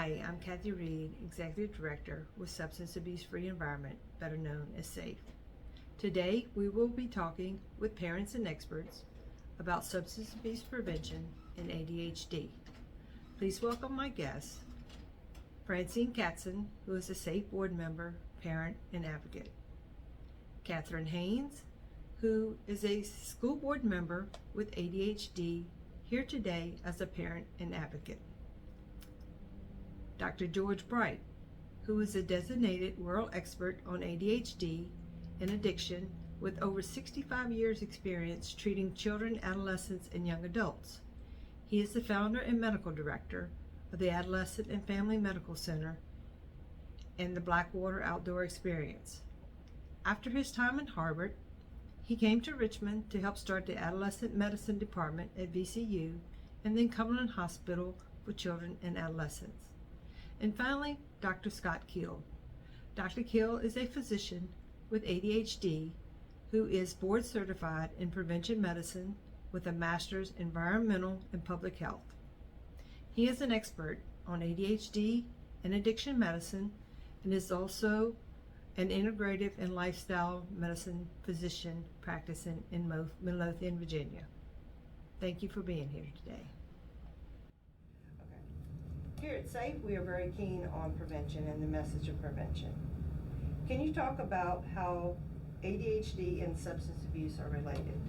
Hi, I'm Kathy Reed, Executive Director with Substance Abuse Free Environment, better known as SAFE. Today, we will be talking with parents and experts about substance abuse prevention and ADHD. Please welcome my guest, Francine Katzen, who is a SAFE board member, parent, and advocate. Catherine Haynes, who is a school board member with ADHD, here today as a parent and advocate. Dr. George Bright, who is a designated world expert on ADHD and addiction with over 65 years experience treating children, adolescents, and young adults. He is the founder and medical director of the Adolescent and Family Medical Center and the Blackwater Outdoor Experience. After his time at Harvard, he came to Richmond to help start the Adolescent Medicine Department at VCU and then Cumberland Hospital for Children and Adolescents. And finally, Dr. Scott Keel. Dr. Keel is a physician with ADHD who is board certified in prevention medicine with a master's in environmental and public health. He is an expert on ADHD and addiction medicine and is also an integrative and lifestyle medicine physician practicing in Midlothian, Virginia. Thank you for being here today. Here at SAFE, we are very keen on prevention and the message of prevention. Can you talk about how ADHD and substance abuse are related?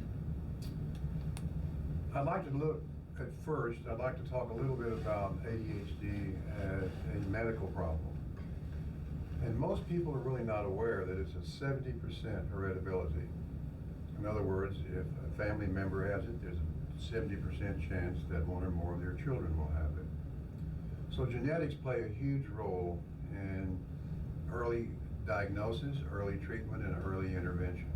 I'd like to talk a little bit about ADHD as a medical problem. And most people are really not aware that it's a 70% heritability. In other words, if a family member has it, there's a 70% chance that one or more of their children will have it. So genetics play a huge role in early diagnosis, early treatment, and early intervention.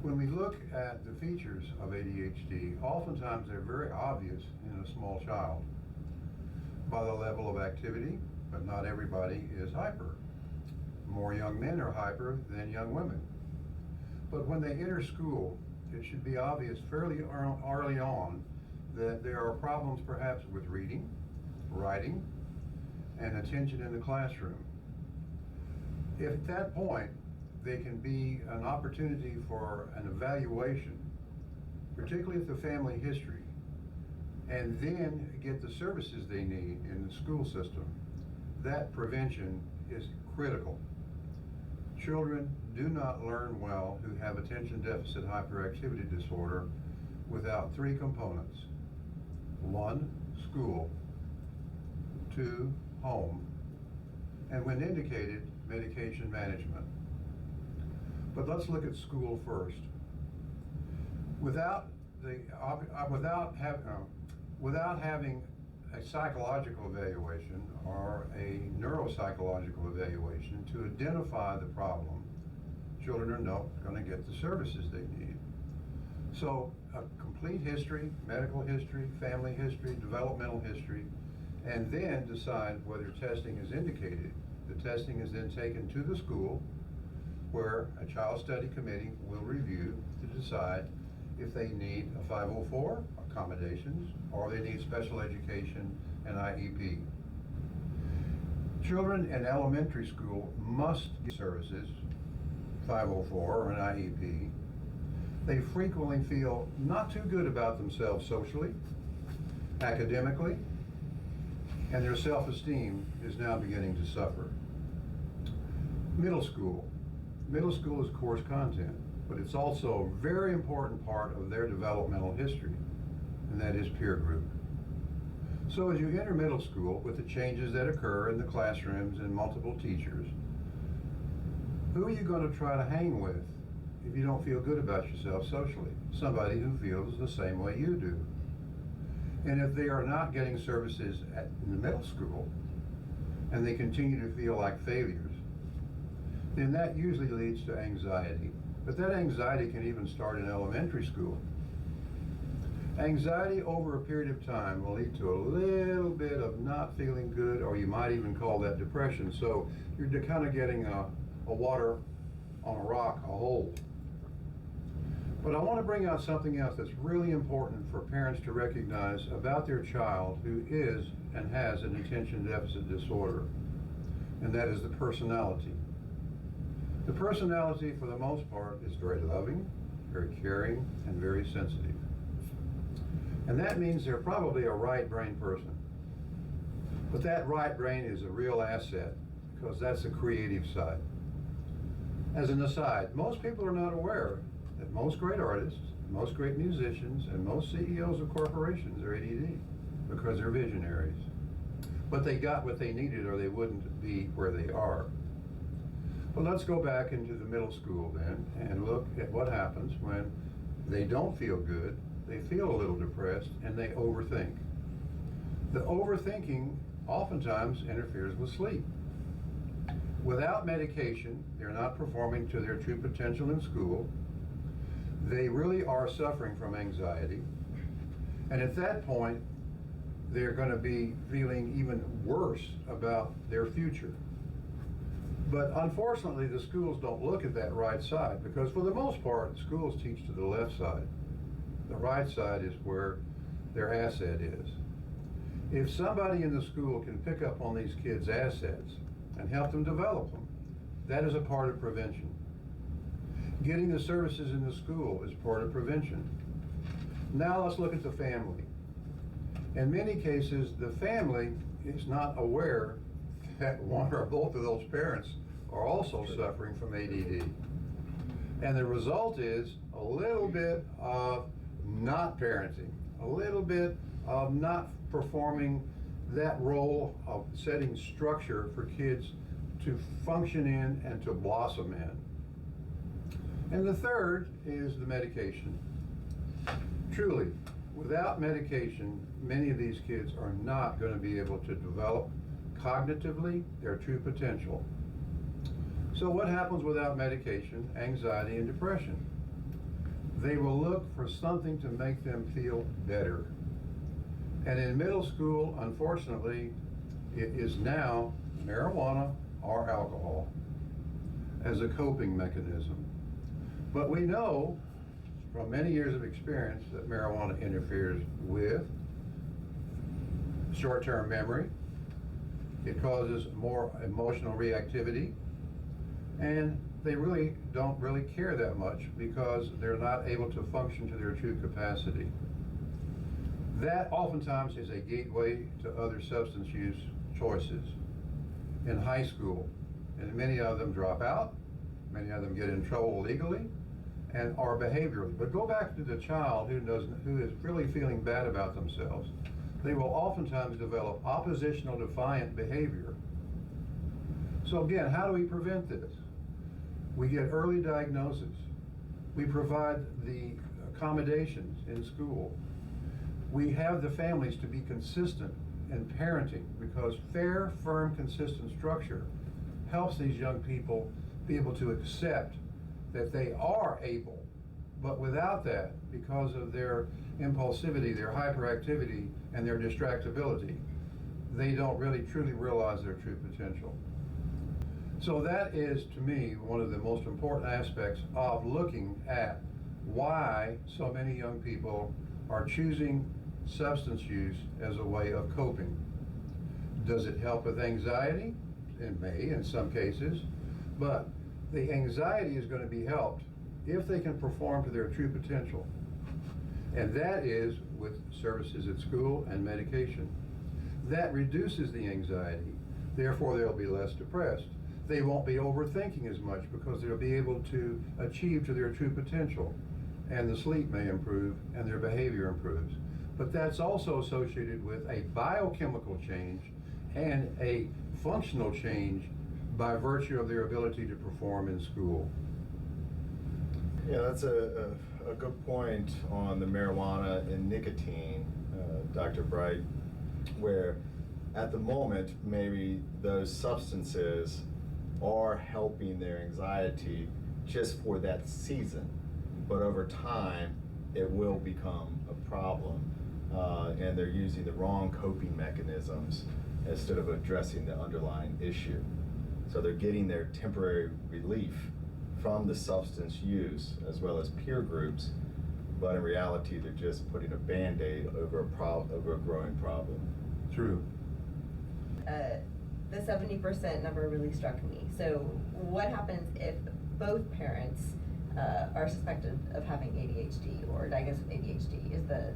When we look at the features of ADHD, oftentimes they're very obvious in a small child by the level of activity, but not everybody is hyper. More young men are hyper than young women. But when they enter school, it should be obvious fairly early on that there are problems perhaps with reading, writing, and attention in the classroom. At that point, they can be an opportunity for an evaluation, particularly if the family history, and then get the services they need in the school system. That prevention is critical. Children do not learn well who have attention deficit hyperactivity disorder without three components. 1, school. 2, home, and when indicated, medication management. But let's look at school first. Without having a psychological evaluation or a neuropsychological evaluation to identify the problem, children are not going to get the services they need. So a complete history, medical history, family history, developmental history, and then decide whether testing is indicated. The testing is then taken to the school where a child study committee will review to decide if they need a 504, accommodations, or they need special education and IEP. Children in elementary school must get services, 504 or an IEP. They frequently feel not too good about themselves socially, academically, and their self-esteem is now beginning to suffer. Middle school. Middle school is course content, but it's also a very important part of their developmental history, and that is peer group. So as you enter middle school with the changes that occur in the classrooms and multiple teachers, who are you going to try to hang with if you don't feel good about yourself socially? Somebody who feels the same way you do. And if they are not getting services in the middle school, and they continue to feel like failures, then that usually leads to anxiety. But that anxiety can even start in elementary school. Anxiety over a period of time will lead to a little bit of not feeling good, or you might even call that depression. So you're kind of getting a water on a rock, a hole. But I want to bring out something else that's really important for parents to recognize about their child who is and has an attention deficit disorder, and that is the personality. The personality, for the most part, is very loving, very caring, and very sensitive. And that means they're probably a right brain person. But that right brain is a real asset because that's the creative side. As an aside, most people are not aware that most great artists, most great musicians, and most CEOs of corporations are ADD because they're visionaries. But they got what they needed or they wouldn't be where they are. Well, let's go back into the middle school then and look at what happens when they don't feel good, they feel a little depressed, and they overthink. The overthinking oftentimes interferes with sleep. Without medication, they're not performing to their true potential in school. They really are suffering from anxiety. And at that point, they're going to be feeling even worse about their future. But unfortunately, the schools don't look at that right side because for the most part, schools teach to the left side. The right side is where their asset is. If somebody in the school can pick up on these kids' assets and help them develop them, that is a part of prevention. Getting the services in the school is part of prevention. Now let's look at the family. In many cases, the family is not aware that one or both of those parents are also suffering from ADD. And the result is a little bit of not parenting, a little bit of not performing that role of setting structure for kids to function in and to blossom in. And the third is the medication. Truly, without medication, many of these kids are not going to be able to develop cognitively their true potential. So what happens without medication? Anxiety and depression. They will look for something to make them feel better. And in middle school, unfortunately, it is now marijuana or alcohol as a coping mechanism. But we know from many years of experience that marijuana interferes with short-term memory. It causes more emotional reactivity, and they really don't really care that much because they're not able to function to their true capacity. That oftentimes is a gateway to other substance use choices in high school, and many of them drop out, many of them get in trouble legally and are behaviorally. But go back to the child who is really feeling bad about themselves. They will oftentimes develop oppositional defiant behavior. So again, how do we prevent this? We get early diagnosis. We provide the accommodations in school. We have the families to be consistent in parenting because fair, firm, consistent structure helps these young people be able to accept that they are able, but without that, because of their impulsivity, their hyperactivity, and their distractibility, they don't really truly realize their true potential. So that is, to me, one of the most important aspects of looking at why so many young people are choosing substance use as a way of coping. Does it help with anxiety? It may in some cases, but the anxiety is going to be helped if they can perform to their true potential. And that is with services at school and medication. That reduces the anxiety, therefore they'll be less depressed. They won't be overthinking as much because they'll be able to achieve to their true potential, and the sleep may improve and their behavior improves. But that's also associated with a biochemical change and a functional change by virtue of their ability to perform in school. Yeah, that's a good point on the marijuana and nicotine, Dr. Bright, where at the moment maybe those substances are helping their anxiety just for that season, but over time it will become a problem, and they're using the wrong coping mechanisms instead of addressing the underlying issue. So they're getting their temporary relief from the substance use as well as peer groups, but in reality they're just putting a Band-Aid over a growing problem. True. The 70% number really struck me. So what happens if both parents are suspected of having ADHD or diagnosed with ADHD? Is the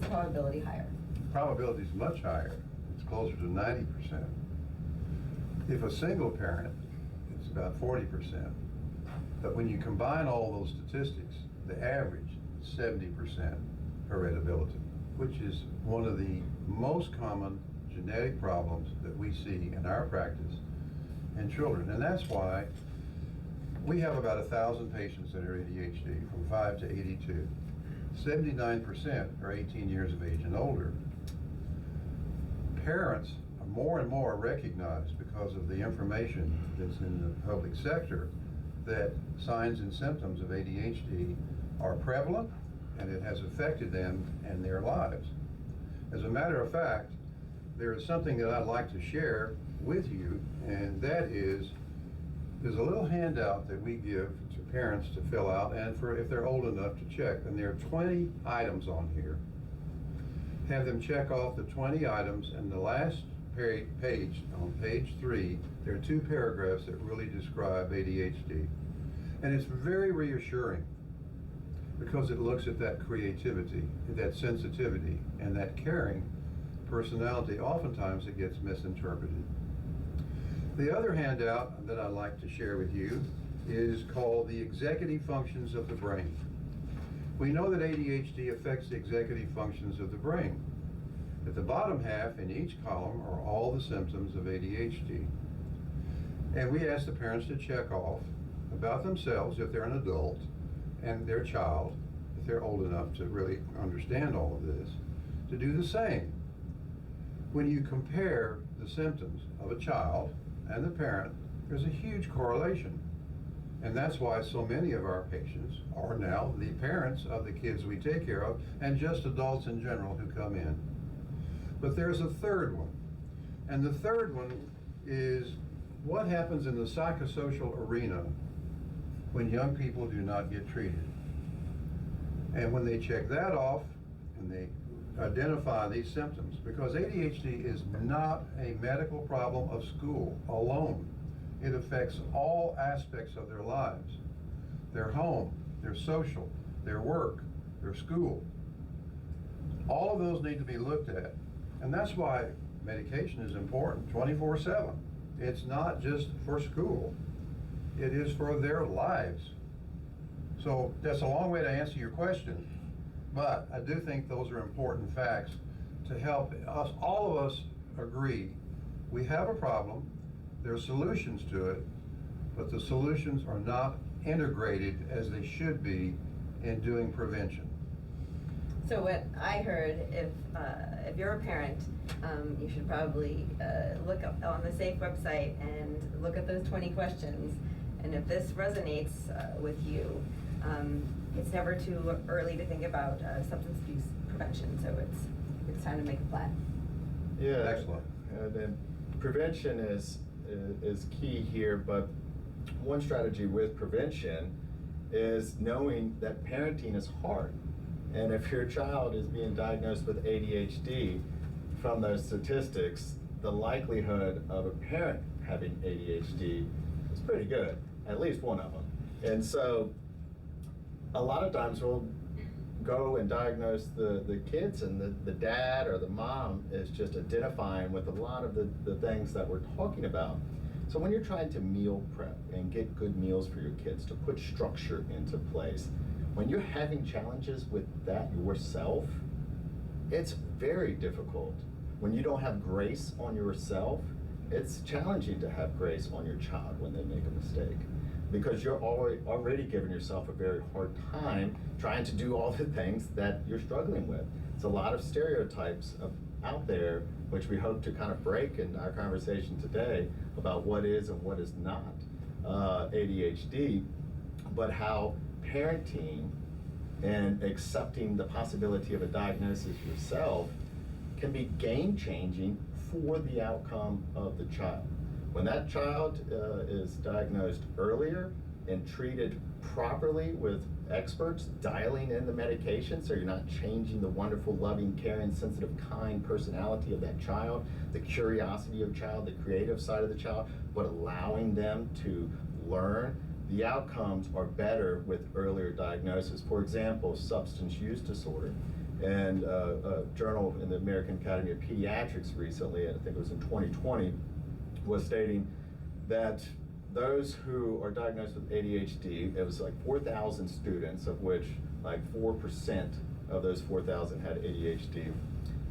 probability higher? Probability is much higher. It's closer to 90%. If a single parent, it's about 40%. But when you combine all those statistics, the average is 70% heritability, which is one of the most common genetic problems that we see in our practice in children. And that's why we have about 1,000 patients that are ADHD from 5 to 82. 79% are 18 years of age and older. Parents are more and more recognized because of the information that's in the public sector that signs and symptoms of ADHD are prevalent and it has affected them and their lives. As a matter of fact, there is something that I'd like to share with you, and that is, there's a little handout that we give to parents to fill out and for if they're old enough to check, and there are 20 items on here. Have them check off the 20 items, and the last page, on page 3, there are 2 paragraphs that really describe ADHD. And it's very reassuring because it looks at that creativity, that sensitivity, and that caring personality. Oftentimes it gets misinterpreted. The other handout that I'd like to share with you is called the executive functions of the brain. We know that ADHD affects the executive functions of the brain. At the bottom half in each column are all the symptoms of ADHD. And we ask the parents to check off about themselves if they're an adult, and their child, if they're old enough to really understand all of this, to do the same. When you compare the symptoms of a child and the parent, there's a huge correlation. And that's why so many of our patients are now the parents of the kids we take care of and just adults in general who come in. But there's a third one. And the third one is what happens in the psychosocial arena when young people do not get treated. And when they check that off and they identify these symptoms, because ADHD is not a medical problem of school alone. It affects all aspects of their lives. Their home, their social, their work, their school. All of those need to be looked at. And that's why medication is important 24/7. It's not just for school. It is for their lives. So that's a long way to answer your question, but I do think those are important facts to help us, all of us, agree we have a problem, there are solutions to it, but the solutions are not integrated as they should be in doing prevention. So what I heard, if you're a parent, you should probably look up on the SAFE website and look at those 20 questions. And if this resonates with you, it's never too early to think about substance abuse prevention. So it's time to make a plan. Yeah, Excellent. And then prevention is key here, but one strategy with prevention is knowing that parenting is hard. And if your child is being diagnosed with ADHD, from those statistics, the likelihood of a parent having ADHD is pretty good, at least one of them. And so a lot of times we'll go and diagnose the kids, and the dad or the mom is just identifying with a lot of the things that we're talking about. So when you're trying to meal prep and get good meals for your kids, to put structure into place, when you're having challenges with that yourself, it's very difficult. When you don't have grace on yourself, it's challenging to have grace on your child when they make a mistake, because you're already giving yourself a very hard time trying to do all the things that you're struggling with. It's a lot of stereotypes out there, which we hope to kind of break in our conversation today about what is and what is not ADHD, but how parenting and accepting the possibility of a diagnosis yourself can be game-changing for the outcome of the child. When that child is diagnosed earlier and treated properly with experts dialing in the medication, so you're not changing the wonderful, loving, caring, sensitive, kind personality of that child, the curiosity of the child, the creative side of the child, but allowing them to learn, the outcomes are better with earlier diagnosis. For example, substance use disorder. And a journal in the American Academy of Pediatrics recently, I think it was in 2020, was stating that those who are diagnosed with ADHD, it was like 4,000 students, of which like 4% of those 4,000 had ADHD,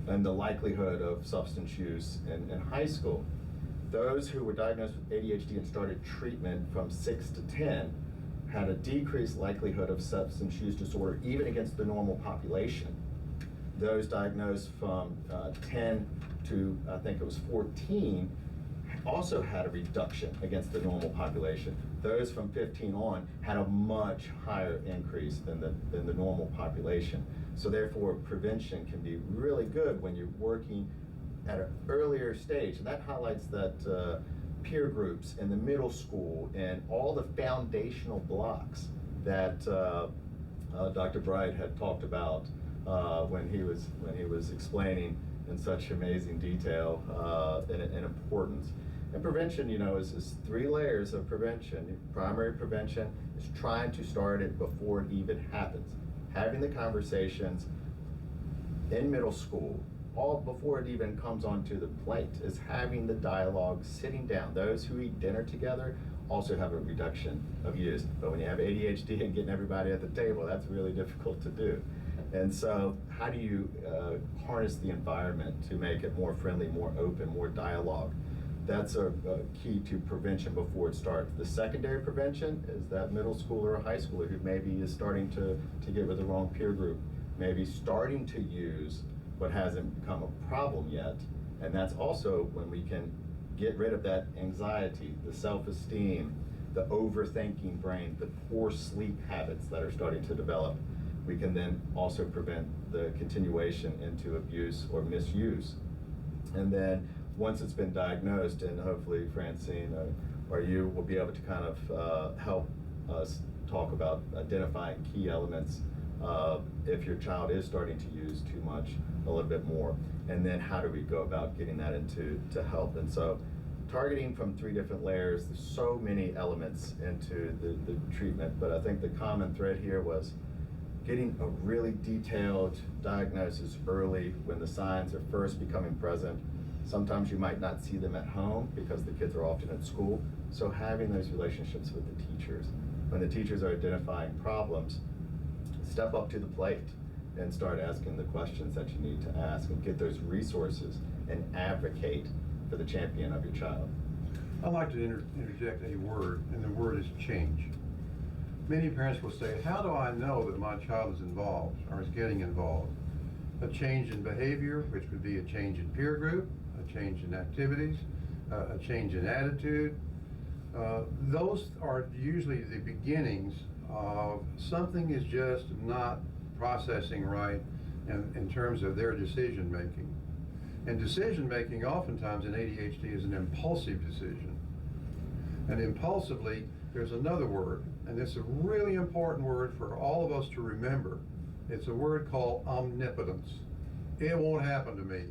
and the likelihood of substance use in high school. Those who were diagnosed with ADHD and started treatment from 6 to 10 had a decreased likelihood of substance use disorder even against the normal population. Those diagnosed from 10 to, I think it was 14, also had a reduction against the normal population. Those from 15 on had a much higher increase than the normal population. So therefore, prevention can be really good when you're working at an earlier stage. And that highlights that peer groups in the middle school and all the foundational blocks that Dr. Bright had talked about when he was explaining in such amazing detail and importance. And prevention, you know, is 3 layers of prevention. Primary prevention is trying to start it before it even happens. Having the conversations in middle school, all before it even comes onto the plate, is having the dialogue, sitting down. Those who eat dinner together also have a reduction of use. But when you have ADHD and getting everybody at the table, that's really difficult to do. And so how do you harness the environment to make it more friendly, more open, more dialogue? That's a key to prevention before it starts. The secondary prevention is that middle schooler or high schooler who maybe is starting to get with the wrong peer group, maybe starting to use but hasn't become a problem yet. And that's also when we can get rid of that anxiety, the self-esteem, the overthinking brain, the poor sleep habits that are starting to develop. We can then also prevent the continuation into abuse or misuse. And then once it's been diagnosed, and hopefully Francine or you will be able to kind of help us talk about identifying key elements if your child is starting to use too much, a little bit more, and then how do we go about getting that into help. And so targeting from 3 different layers, there's so many elements into the treatment, but I think the common thread here was getting a really detailed diagnosis early when the signs are first becoming present. Sometimes you might not see them at home because the kids are often at school. So having those relationships with the teachers. When the teachers are identifying problems, step up to the plate and start asking the questions that you need to ask and get those resources and advocate for the champion of your child. I'd like to interject a word, and the word is change. Many parents will say, how do I know that my child is involved or is getting involved? A change in behavior, which would be a change in peer group, a change in activities, a change in attitude. Those are usually the beginnings of something is just not processing right in terms of their decision making. And decision making oftentimes in ADHD is an impulsive decision. And impulsively, there's another word, and it's a really important word for all of us to remember. It's a word called omnipotence. It won't happen to me.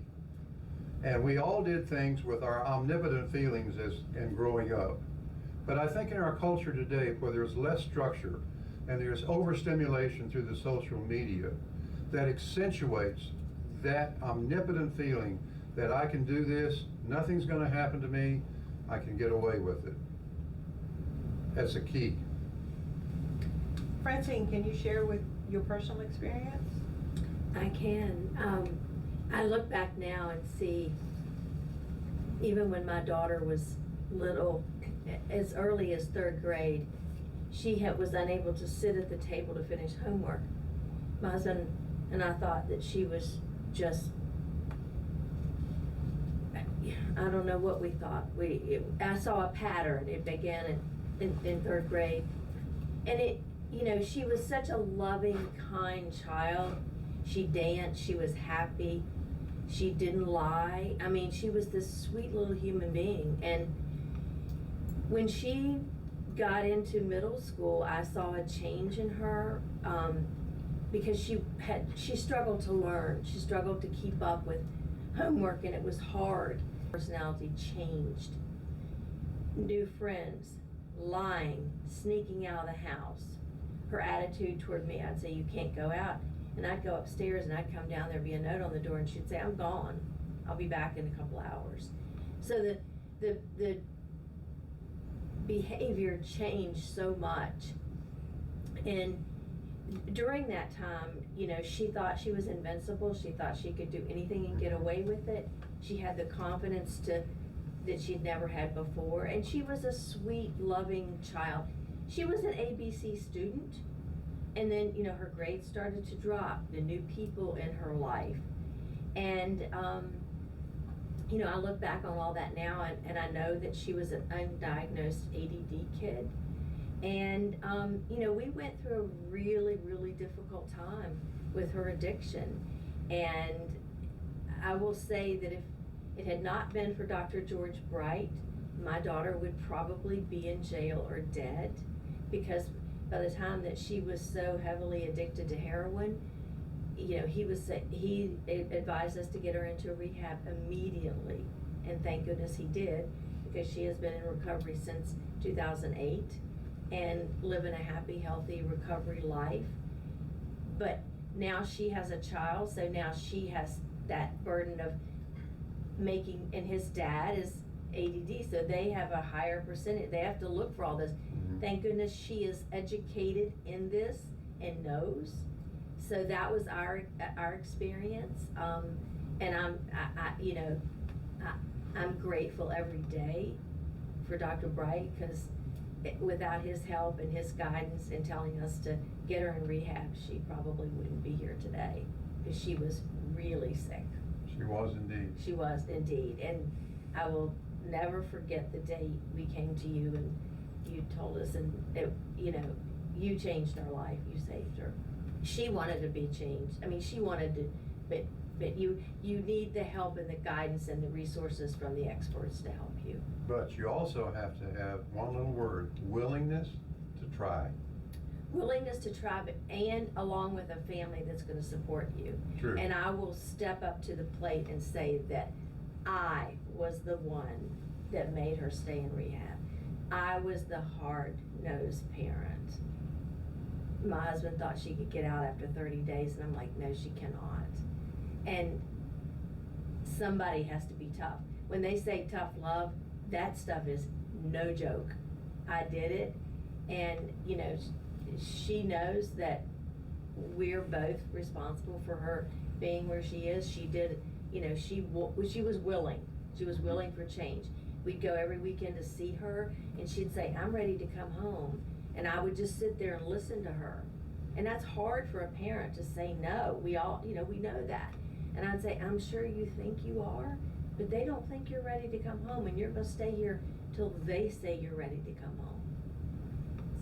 And we all did things with our omnipotent feelings in growing up. But I think in our culture today, where there's less structure and there's overstimulation through the social media, that accentuates that omnipotent feeling that I can do this, nothing's going to happen to me, I can get away with it. That's a key. Francine, can you share with your personal experience? I can. I look back now and see, even when my daughter was little, as early as 3rd grade, she was unable to sit at the table to finish homework. My husband and I thought that she was just, I don't know what we thought. I saw a pattern. It began in 3rd grade. And she was such a loving, kind child. She danced, she was happy, she didn't lie. I mean, she was this sweet little human being. And When she got into middle school, I saw a change in her, because she struggled to learn. She struggled to keep up with homework, and it was hard. Personality changed. New friends, lying, sneaking out of the house. Her attitude toward me, I'd say, you can't go out. And I'd go upstairs and I'd come down, there'd be a note on the door, and she'd say, I'm gone. I'll be back in a couple hours. So the behavior changed so much. And during that time, you know, she thought she was invincible. She thought she could do anything and get away with it. She had the confidence that she'd never had before. And she was a sweet, loving child. She was an ABC student. And then, you know, her grades started to drop, the new people in her life. And, you know, I look back on all that now, and I know that she was an undiagnosed ADD kid. And, you know, we went through a really, really difficult time with her addiction. And I will say that if it had not been for Dr. George Bright, my daughter would probably be in jail or dead, because by the time that she was so heavily addicted to heroin, you know, he advised us to get her into rehab immediately, and thank goodness he did, because she has been in recovery since 2008 and living a happy, healthy recovery life. But now she has a child, so now she has that burden of making, and his dad is ADD, so they have a higher percentage. They have to look for all this. Thank goodness she is educated in this and knows. So that was our experience, and I'm grateful every day for Dr. Bright, because without his help and his guidance and telling us to get her in rehab, she probably wouldn't be here today, because she was really sick. She was indeed. She was indeed, and I will never forget the day we came to you and you told us, and you know, you changed her life. You saved her. She wanted to be changed. I mean, she wanted to, but you need the help and the guidance and the resources from the experts to help you. But you also have to have one little word: willingness to try. Willingness to try, and along with a family that's going to support you. True. And I will step up to the plate and say that I was the one that made her stay in rehab. I was the hard-nosed parent. My husband thought she could get out after 30 days, and I'm like, no, she cannot. And somebody has to be tough. When they say tough love, that stuff is no joke. I did it, and you know, she knows that we're both responsible for her being where she is. She did, you know, she was willing. She was willing for change. We'd go every weekend to see her, and she'd say, I'm ready to come home. And I would just sit there and listen to her. And that's hard for a parent to say no. We all, you know, we know that. And I'd say, I'm sure you think you are, but they don't think you're ready to come home, and you're going to stay here till they say you're ready to come home.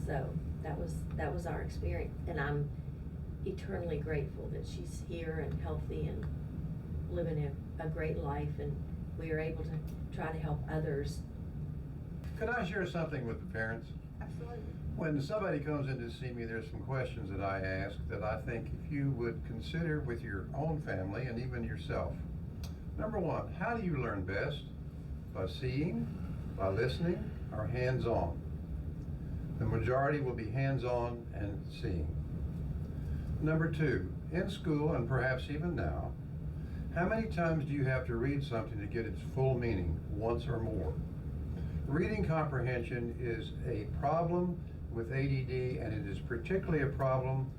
So that was our experience. And I'm eternally grateful that she's here and healthy and living a great life, and we are able to try to help others. Could I share something with the parents? Absolutely. When somebody comes in to see me, there's some questions that I ask that I think if you would consider with your own family and even yourself. Number one, how do you learn best? By seeing, by listening, or hands-on? The majority will be hands-on and seeing. Number two, in school and perhaps even now, how many times do you have to read something to get its full meaning, once or more? Reading comprehension is a problem with ADD, and it is particularly a problem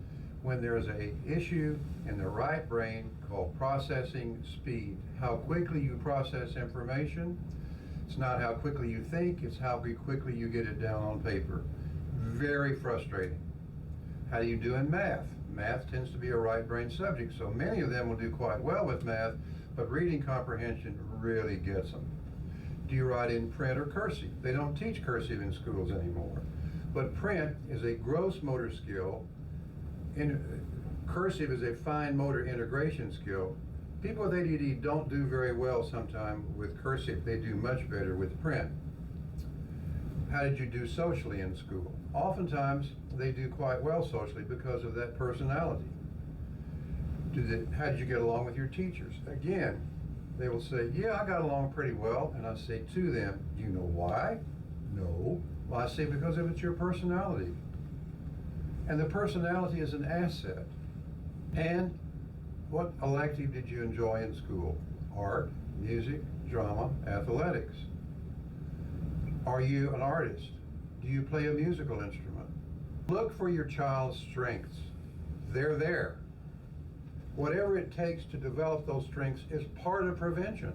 when there is an issue in the right brain called processing speed. How quickly you process information. It's not how quickly you think, it's how quickly you get it down on paper. Very frustrating. How do you do in math? Math tends to be a right brain subject, so many of them will do quite well with math, but reading comprehension really gets them. Do you write in print or cursive? They don't teach cursive in schools anymore. But print is a gross motor skill. Cursive is a fine motor integration skill. People with ADD don't do very well sometimes with cursive. They do much better with print. how did you do socially in school? Oftentimes, they do quite well socially because of that personality. How did you get along with your teachers? Again, they will say, yeah, I got along pretty well. And I say to them, do you know why? No. Well, I say, because of it's your personality. And the personality is an asset. And what elective did you enjoy in school? Art, music, drama, athletics. Are you an artist? Do you play a musical instrument? Look for your child's strengths. They're there. Whatever it takes to develop those strengths is part of prevention.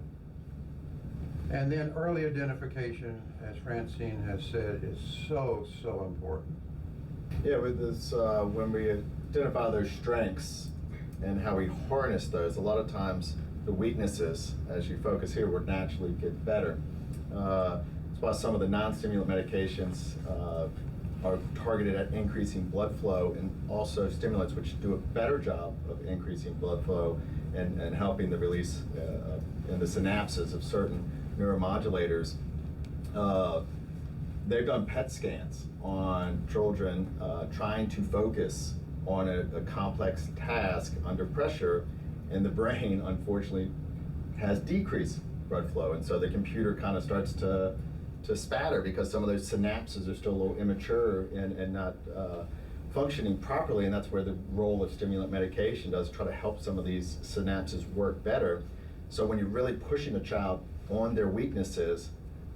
And then early identification, as Francine has said, is so, so important. Yeah, with this, when we identify those strengths and how we harness those, a lot of times the weaknesses, as you focus here, would naturally get better. That's why some of the non-stimulant medications are targeted at increasing blood flow, and also stimulants which do a better job of increasing blood flow and helping the release in the synapses of certain neuromodulators. They've done PET scans on children trying to focus on a complex task under pressure, and the brain, unfortunately, has decreased blood flow, and so the computer kind of starts to spatter because some of those synapses are still a little immature and not functioning properly, and that's where the role of stimulant medication does try to help some of these synapses work better. So when you're really pushing a child on their weaknesses,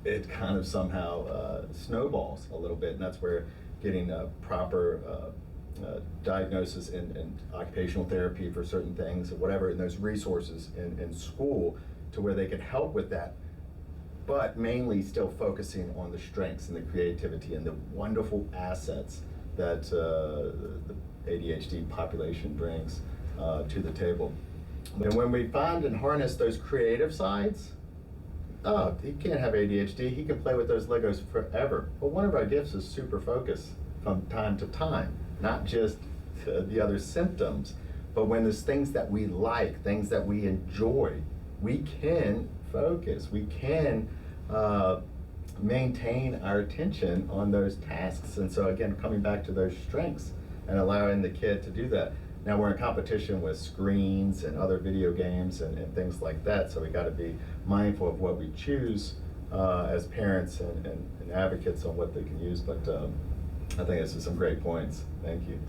it kind of somehow snowballs a little bit, and that's where getting a proper diagnosis and occupational therapy for certain things or whatever, and those resources in school to where they can help with that, but mainly still focusing on the strengths and the creativity and the wonderful assets that the ADHD population brings to the table. And when we find and harness those creative sides, oh, he can't have ADHD, he can play with those Legos forever. But one of our gifts is super focus from time to time, not just the other symptoms, but when there's things that we like, things that we enjoy, we can focus, we can maintain our attention on those tasks. And so again, coming back to those strengths and allowing the kid to do that. Now we're in competition with screens and other video games and things like that, so we got to be mindful of what we choose as parents and advocates on what they can use. But I think this is some great points. Thank you.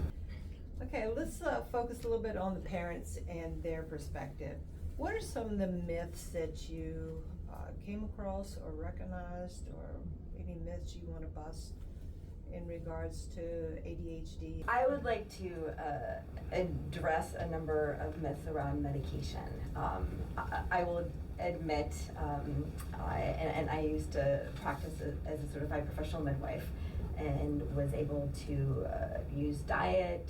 Okay, let's focus a little bit on the parents and their perspective. What are some of the myths that you came across or recognized, or any myths you want to bust in regards to ADHD? I would like to address a number of myths around medication. I will admit, I used to practice as a certified professional midwife and was able to use diet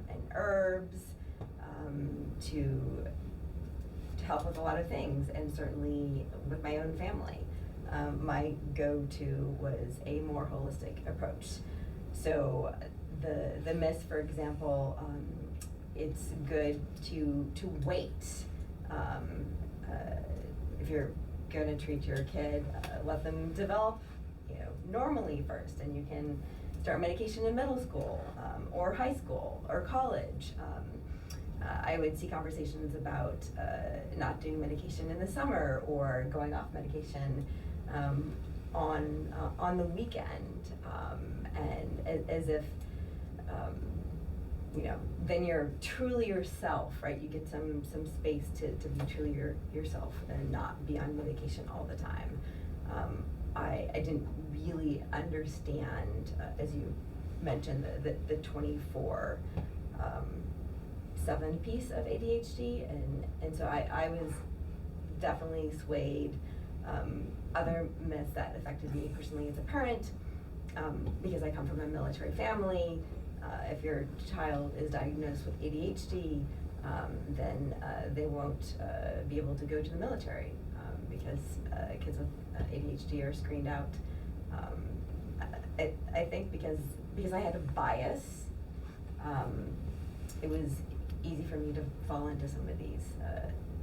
and herbs to help with a lot of things, and certainly with my own family. My go-to was a more holistic approach. So the myth, for example, it's good to wait. If you're going to treat your kid, let them develop, normally first, and you can start medication in middle school or high school or college. I would see conversations about not doing medication in the summer or going off medication on the weekend, and as if then you're truly yourself, right? You get some space to be truly yourself and not be on medication all the time. I didn't really understand, as you mentioned, the 24/7 piece of ADHD, and so I was definitely swayed. Other myths that affected me personally as a parent, because I come from a military family. If your child is diagnosed with ADHD, then they won't be able to go to the military because kids with ADHD are screened out. I think because I had a bias, it was easy for me to fall into some of these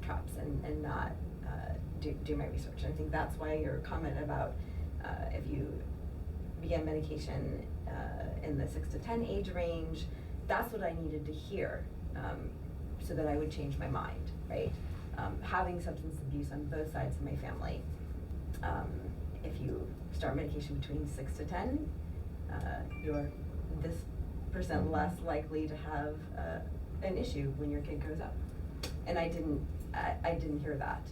traps and not do my research. And I think that's why your comment about if you began medication in the 6 to 10 age range. That's what I needed to hear, so that I would change my mind, right? Having substance abuse on both sides of my family. If you start medication between 6 to 10, you're this percent less likely to have an issue when your kid grows up. And I didn't hear that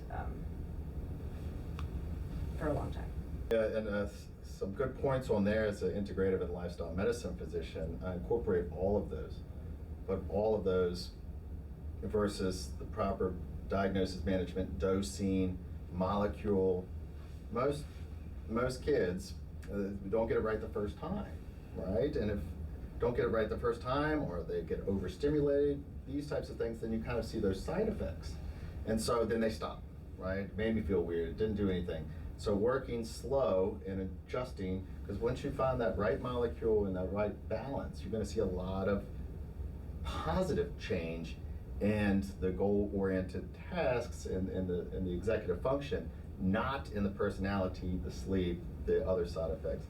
for a long time. Yeah, and some good points on there as an integrative and lifestyle medicine physician. I incorporate all of those, but all of those versus the proper diagnosis management, dosing, molecule. Most kids don't get it right the first time, right? And if don't get it right the first time, or they get overstimulated, these types of things, then you kind of see those side effects. And so then they stop, right? It made me feel weird, it didn't do anything. So working slow and adjusting, because once you find that right molecule and that right balance, you're gonna see a lot of positive change and the goal-oriented tasks and the executive function, not in the personality, the sleep, the other side effects.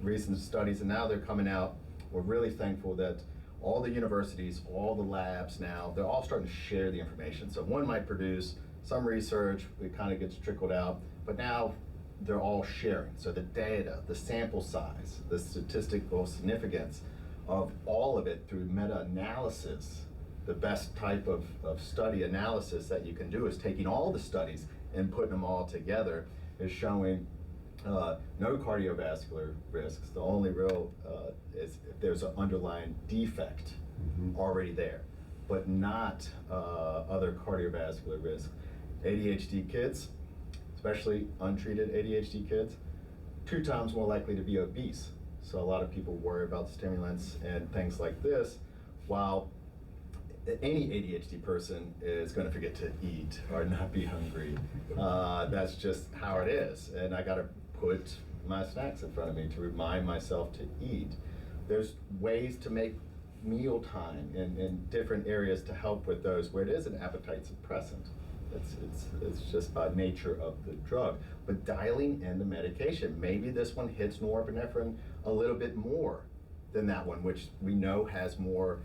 Recent studies, and now they're coming out, we're really thankful that all the universities, all the labs now, they're all starting to share the information. So one might produce some research, it kind of gets trickled out, but now they're all sharing. So the data, the sample size, the statistical significance of all of it through meta-analysis. The best type of study analysis that you can do is taking all the studies and putting them all together, is showing no cardiovascular risks. The only real is if there's an underlying defect already there, but not other cardiovascular risks. ADHD kids, especially untreated ADHD kids, 2 times more likely to be obese. So a lot of people worry about stimulants and things like this, while any ADHD person is going to forget to eat or not be hungry. That's just how it is. And I got to put my snacks in front of me to remind myself to eat. There's ways to make mealtime in different areas to help with those where it is an appetite suppressant. It's just by nature of the drug. But dialing in the medication, maybe this one hits norepinephrine a little bit more than that one, which we know has more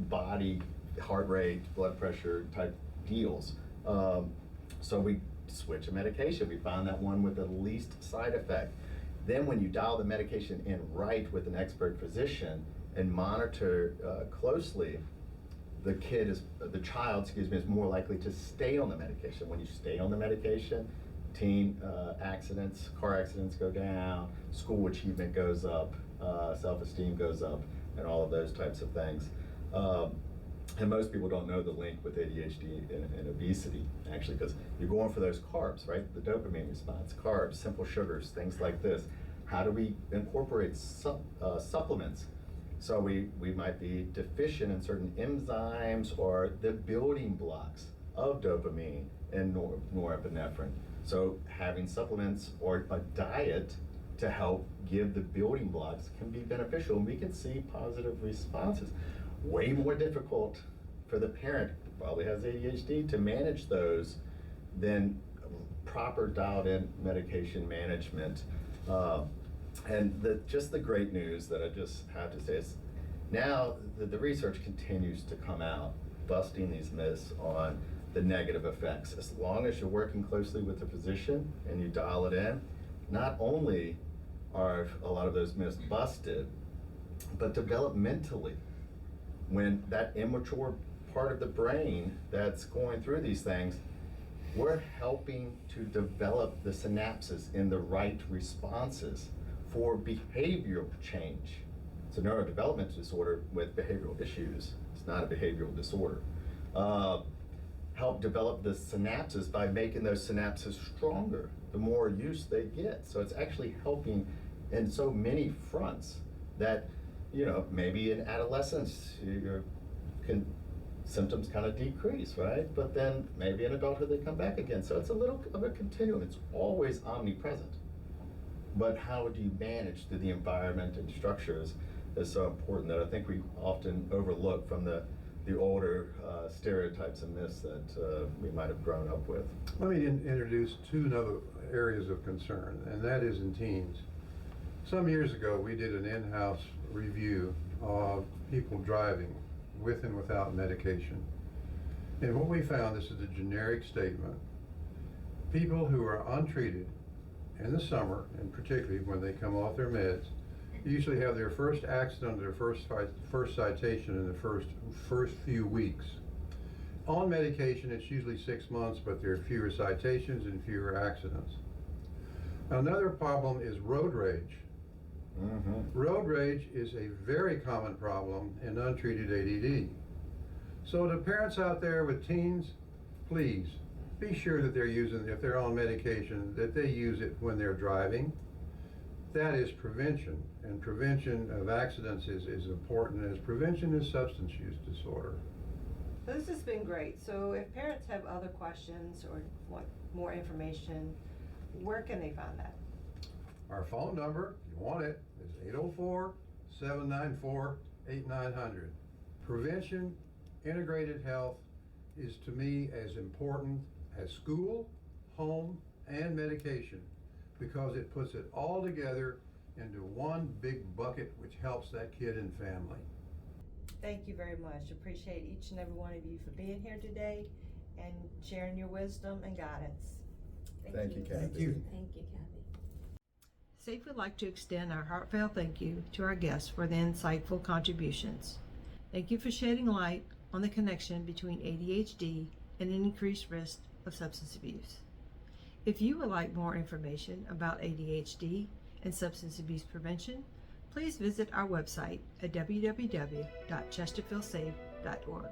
body, heart rate, blood pressure type deals. So we switch a medication. We found that one with the least side effect. Then when you dial the medication in right with an expert physician and monitor closely, the child, is more likely to stay on the medication. When you stay on the medication, teen accidents, car accidents go down, school achievement goes up, self-esteem goes up, and all of those types of things. And most people don't know the link with ADHD and obesity, actually, because you're going for those carbs, right? The dopamine response, carbs, simple sugars, things like this. How do we incorporate supplements? So we might be deficient in certain enzymes or the building blocks of dopamine and norepinephrine. So having supplements or a diet to help give the building blocks can be beneficial, and we can see positive responses. Way more difficult for the parent who probably has ADHD to manage those than proper dialed in medication management. And just the great news that I just have to say is now the research continues to come out, busting these myths on the negative effects. As long as you're working closely with the physician and you dial it in, not only are a lot of those myths busted, but developmentally, when that immature part of the brain that's going through these things, we're helping to develop the synapses in the right responses for behavioral change. It's a neurodevelopmental disorder with behavioral issues. It's not a behavioral disorder. Help develop the synapses by making those synapses stronger the more use they get. So it's actually helping in so many fronts that, maybe in adolescence, symptoms kind of decrease, right? But then maybe in adulthood they come back again. So it's a little of a continuum. It's always omnipresent. But how do you manage through the environment and structures is so important that I think we often overlook from the older stereotypes and myths that we might have grown up with. Let me introduce 2 other areas of concern, and that is in teens. Some years ago, we did an in-house review of people driving with and without medication. And what we found, this is a generic statement, people who are untreated in the summer, and particularly when they come off their meds, usually have their first accident or their first citation in the first few weeks. On medication, it's usually 6 months, but there are fewer citations and fewer accidents. Another problem is road rage. Road rage is a very common problem in untreated ADD. So to parents out there with teens, please be sure that they're using, if they're on medication, that they use it when they're driving. That is prevention, and prevention of accidents is important as prevention is substance use disorder. This has been great. So if parents have other questions or want more information, where can they find that? Our phone number, if you want it, is 804-794-8900. Prevention, integrated health is to me as important as school, home, and medication, because it puts it all together into one big bucket which helps that kid and family. Thank you very much. Appreciate each and every one of you for being here today and sharing your wisdom and guidance. Thank you, Kathy. Thank you, Kathy. SAFE would like to extend our heartfelt thank you to our guests for the insightful contributions. Thank you for shedding light on the connection between ADHD and an increased risk of substance abuse. If you would like more information about ADHD and substance abuse prevention, please visit our website at www.chesterfieldsafe.org.